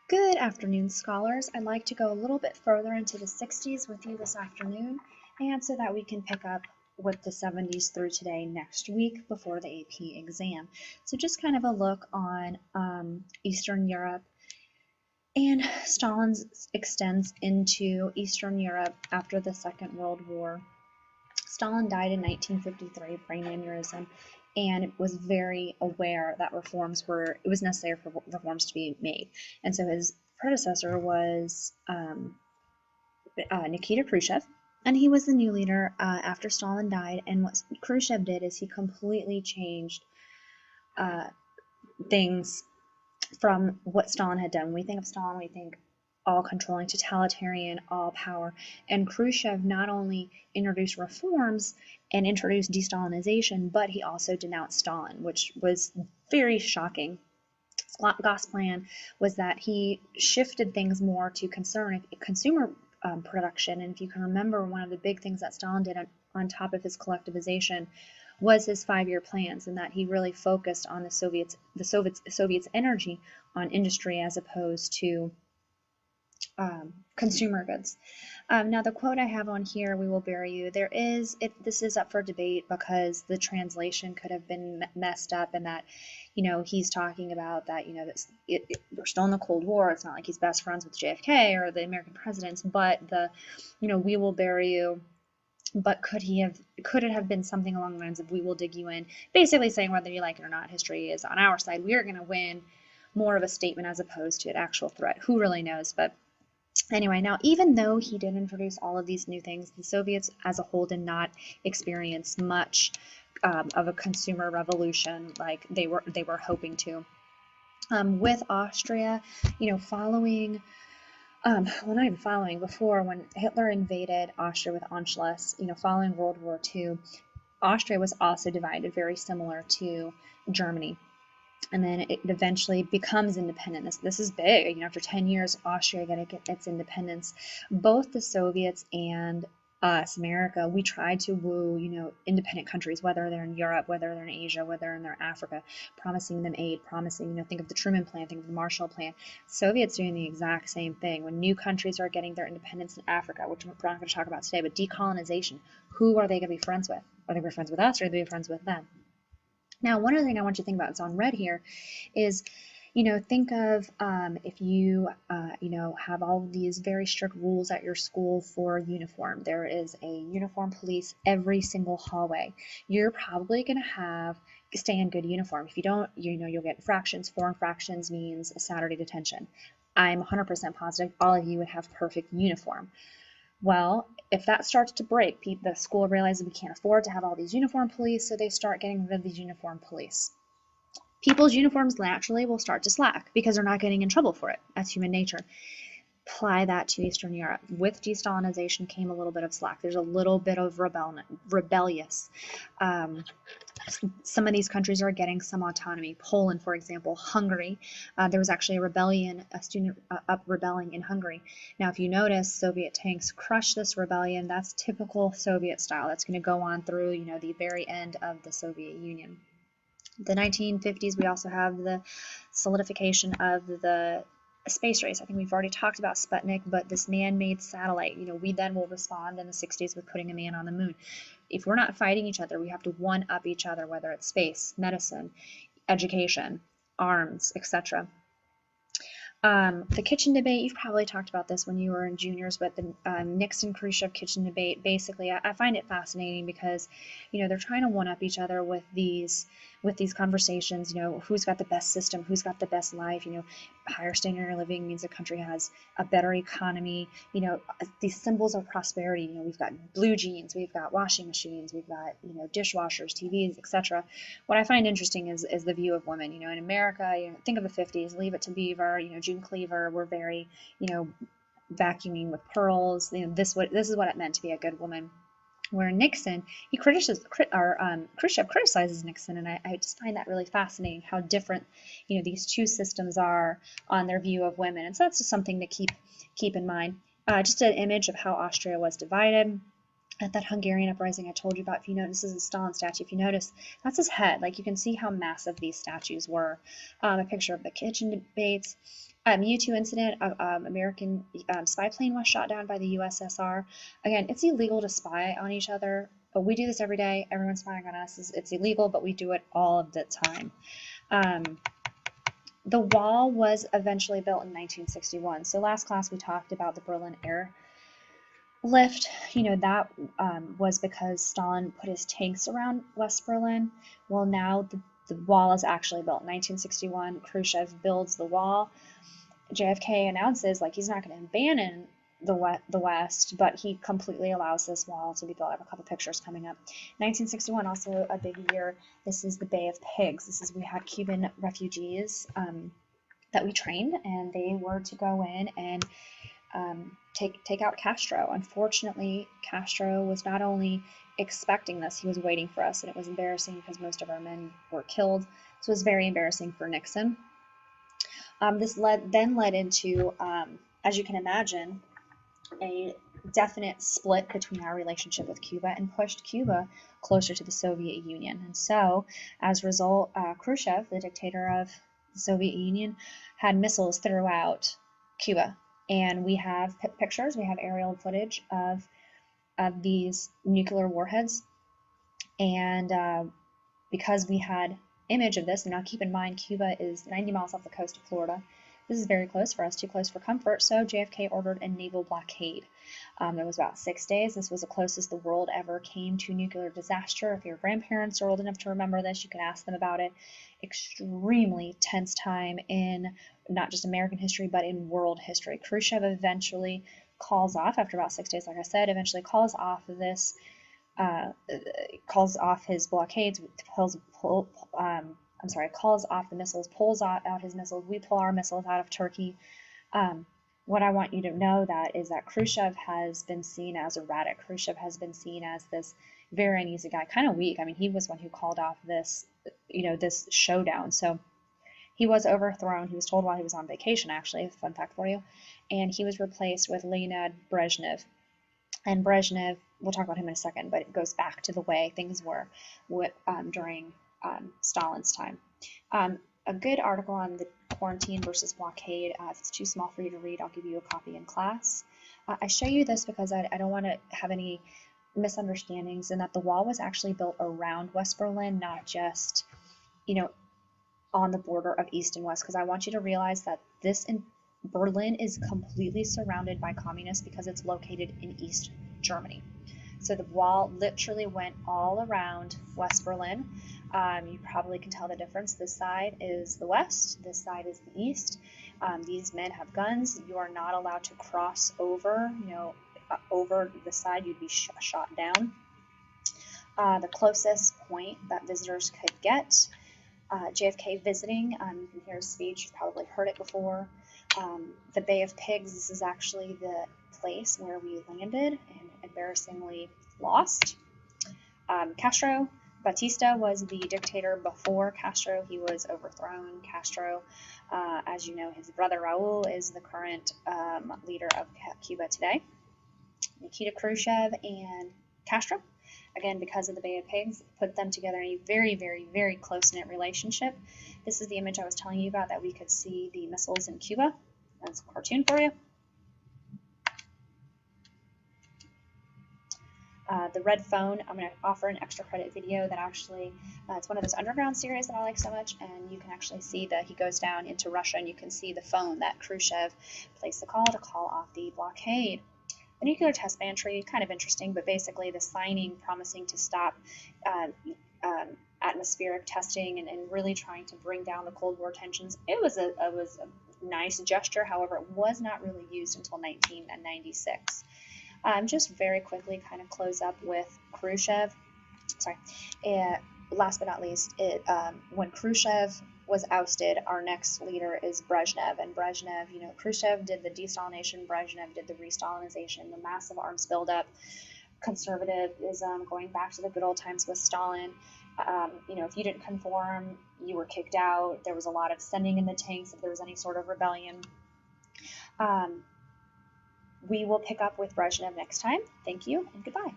Good afternoon, scholars. I'd like to go a little bit further into the 60s with you this afternoon, and so that we can pick up with the 70s through today next week before the AP exam. So just kind of a look on Eastern Europe, and Stalin's extends into Eastern Europe after the Second World War. Stalin died in 1953 of brain aneurysm, and was very aware that it was necessary for reforms to be made. And so his predecessor was Nikita Khrushchev, and he was the new leader after Stalin died. And what Khrushchev did is he completely changed things from what Stalin had done. When we think of Stalin, we think all-controlling, totalitarian, all-power. And Khrushchev not only introduced reforms and introduced de-Stalinization, but he also denounced Stalin, which was very shocking. Goss' plan was that he shifted things more to consumer production. And if you can remember, one of the big things that Stalin did on top of his collectivization was his 5-year plans, and that he really focused on the Soviets' energy on industry as opposed to consumer goods. Now the quote I have on here, "We will bury you," this is up for debate because the translation could have been messed up, and that, he's talking about that, we're still in the Cold War. It's not like he's best friends with JFK or the American presidents, but "we will bury you." But could it have been something along the lines of "we will dig you in," basically saying whether you like it or not, history is on our side. We are going to win. More of a statement as opposed to an actual threat. Who really knows? But anyway, now even though he did introduce all of these new things, the Soviets as a whole did not experience much of a consumer revolution like they were hoping to. With Austria, following. Well, not even following, before, when Hitler invaded Austria with Anschluss, following World War II, Austria was also divided, very similar to Germany. And then it eventually becomes independent. This is big. After 10 years, Austria got to get its independence. Both the Soviets and us, America, we tried to woo, independent countries, whether they're in Europe, whether they're in Asia, whether they're in Africa, promising them aid, think of the Truman Plan, think of the Marshall Plan. Soviets doing the exact same thing. When new countries are getting their independence in Africa, which we're not going to talk about today, but decolonization, who are they going to be friends with? Are they going to be friends with us, or are they going to be friends with them? Now, one other thing I want you to think about, it's on red here, is, think of if you, have all of these very strict rules at your school for uniform. There is a uniform police every single hallway. You're probably going to stay in good uniform. If you don't, you'll get infractions. 4 infractions means a Saturday detention. I'm 100% positive all of you would have perfect uniform. Well, if that starts to break, the school realizes we can't afford to have all these uniform police, so they start getting rid of these uniform police. People's uniforms naturally will start to slack because they're not getting in trouble for it. That's human nature. Apply that to Eastern Europe. With de-Stalinization came a little bit of slack. There's a little bit of rebellious. Some of these countries are getting some autonomy. Poland, for example, Hungary. There was actually a student rebelling in Hungary. Now, if you notice, Soviet tanks crushed this rebellion. That's typical Soviet style. That's going to go on through, the very end of the Soviet Union. The 1950s, we also have the solidification of the space race. I think we've already talked about Sputnik, but this man-made satellite, we then will respond in the 60s with putting a man on the moon. If we're not fighting each other, we have to one-up each other, whether it's space, medicine, education, arms, etc. The kitchen debate, you've probably talked about this when you were in juniors, but the Nixon-Khrushchev kitchen debate, basically, I find it fascinating because, they're trying to one-up each other with these conversations, who's got the best system, who's got the best life, higher standard of living means the country has a better economy, these symbols of prosperity, we've got blue jeans, we've got washing machines, we've got, dishwashers, TVs, etc. What I find interesting is the view of women, in America, think of the 50s, Leave It to Beaver, June Cleaver were very, vacuuming with pearls, this is what it meant to be a good woman. Where Nixon, Khrushchev criticizes Nixon, and I just find that really fascinating how different, these two systems are on their view of women, and so that's just something to keep in mind. Just an image of how Austria was divided. at that Hungarian uprising I told you about. If you notice, this is a Stalin statue. If you notice, that's his head. Like, you can see how massive these statues were. A picture of the kitchen debates. U-2 incident, American spy plane was shot down by the USSR. Again, it's illegal to spy on each other, but we do this every day. Everyone's spying on us. It's illegal, but we do it all of the time. The wall was eventually built in 1961. So last class we talked about the Berlin airlift. That was because Stalin put his tanks around West Berlin. Well, now the wall is actually built. In 1961, Khrushchev builds the wall. JFK announces like he's not going to abandon the West, but he completely allows this wall to be built. I have a couple pictures coming up. 1961, also a big year. This is the Bay of Pigs. We had Cuban refugees that we trained, and they were to go in and take out Castro. Unfortunately, Castro was not only expecting this, he was waiting for us, and it was embarrassing because most of our men were killed. So it was very embarrassing for Nixon. This then led into, as you can imagine, a definite split between our relationship with Cuba and pushed Cuba closer to the Soviet Union. And so, as a result, Khrushchev, the dictator of the Soviet Union, had missiles throughout Cuba. And we have pictures, we have aerial footage of these nuclear warheads. And because we had image of this, and now keep in mind, Cuba is 90 miles off the coast of Florida. This is very close for us, too close for comfort, so JFK ordered a naval blockade. It was about 6 days. This was the closest the world ever came to nuclear disaster. If your grandparents are old enough to remember this, you can ask them about it. Extremely tense time in not just American history, but in world history. Khrushchev eventually calls off, after about 6 days, like I said, calls off this, calls off his blockades, calls off the missiles, pulls out his missiles. We pull our missiles out of Turkey. What I want you to know is that Khrushchev has been seen as erratic. Khrushchev has been seen as this very uneasy guy, kind of weak. I mean, he was one who called off this, this showdown. So he was overthrown. He was told while he was on vacation, actually, fun fact for you. And he was replaced with Leonid Brezhnev. And Brezhnev, we'll talk about him in a second, but it goes back to the way things were during Stalin's time. A good article on the quarantine versus blockade. If it's too small for you to read, I'll give you a copy in class. I show you this because I don't want to have any misunderstandings, and that the wall was actually built around West Berlin, not just, on the border of East and West, because I want you to realize that Berlin is completely surrounded by communists because it's located in East Germany. So the wall literally went all around West Berlin. You probably can tell the difference. This side is the West, this side is the East. These men have guns. You are not allowed to cross over, over the side. You'd be shot down. The closest point that visitors could get, JFK visiting, you can hear his speech, you've probably heard it before. The Bay of Pigs, this is actually the place where we landed and embarrassingly lost. Castro, Batista was the dictator before Castro. He was overthrown. Castro, as you know, his brother Raul is the current leader of Cuba today. Nikita Khrushchev and Castro, again, because of the Bay of Pigs, put them together in a very, very, very close-knit relationship. This is the image I was telling you about, that we could see the missiles in Cuba. That's a cartoon for you. The red phone, I'm going to offer an extra credit video that actually, it's one of those underground series that I like so much, and you can actually see that he goes down into Russia, and you can see the phone that Khrushchev placed the call to call off the blockade. The nuclear test ban treaty, kind of interesting, but basically the signing promising to stop atmospheric testing and really trying to bring down the Cold War tensions. It was a nice gesture. However, it was not really used until 1996. Just very quickly kind of close up with Khrushchev. Last but not least, when Khrushchev was ousted, our next leader is Brezhnev. And Brezhnev, Khrushchev did the de-Stalinization, Brezhnev did the re-Stalinization, the massive arms buildup, conservatism, going back to the good old times with Stalin. If you didn't conform, you were kicked out. There was a lot of sending in the tanks if there was any sort of rebellion. We will pick up with Brezhnev next time. Thank you and goodbye.